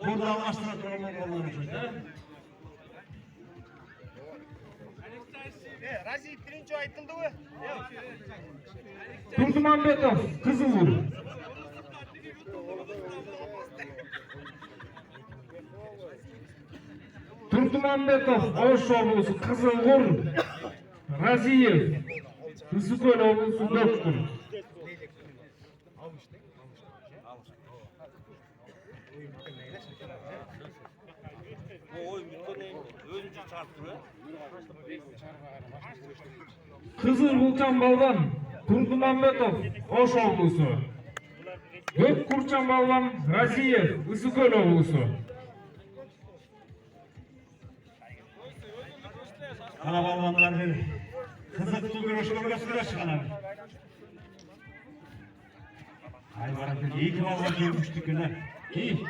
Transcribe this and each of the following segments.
Burada almasına durumlar Razi birinci aytıldı mı? Tursunmanbetov Kızılur. Tursunmanbetov Oş oblusu Kızılur. Raziyev Isıköl oblusu Dökkur. Kızıl Bulçan Balvan Tursunmanbetov Oş oblusu. Gökkurçan Balvan Raziyev Isıköl oblusu. Ana balvanlar dedi. Kızıklı görüşmeye çıkan abi. Ay barakın iyi ki balvan görmüştük öyle. İyi.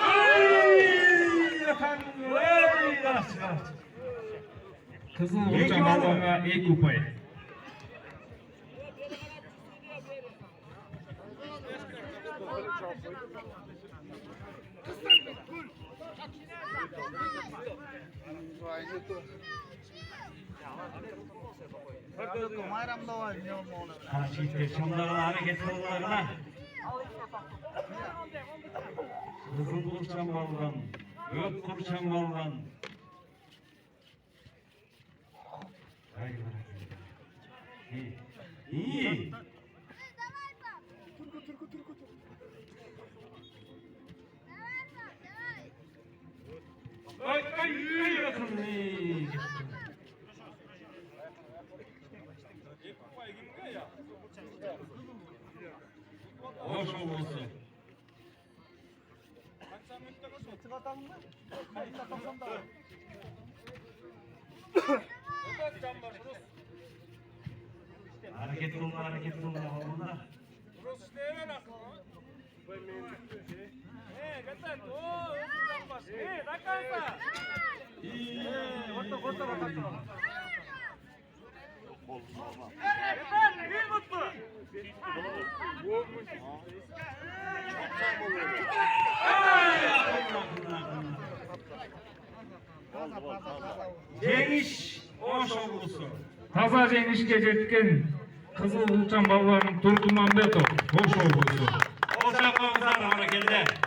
Ay efendim. Ay nasıl. Kızıl Bulçan Balvan'a ilk kupayı. Ha şimdi sonların hareket yollarına. Kızıl Bulçan Balvan. Gökkurçan Balvan. Ay barakın. İyi. İyi. Ay ay ay bakın iyi. Hoş olsun. Hareket olma olma. Geniş hoş olsun. Taza jenişke jetken Kızıl Bulçan Balvan'ın Tursunmanbetov Hoş oblusu. O şapkamızdan harekelde.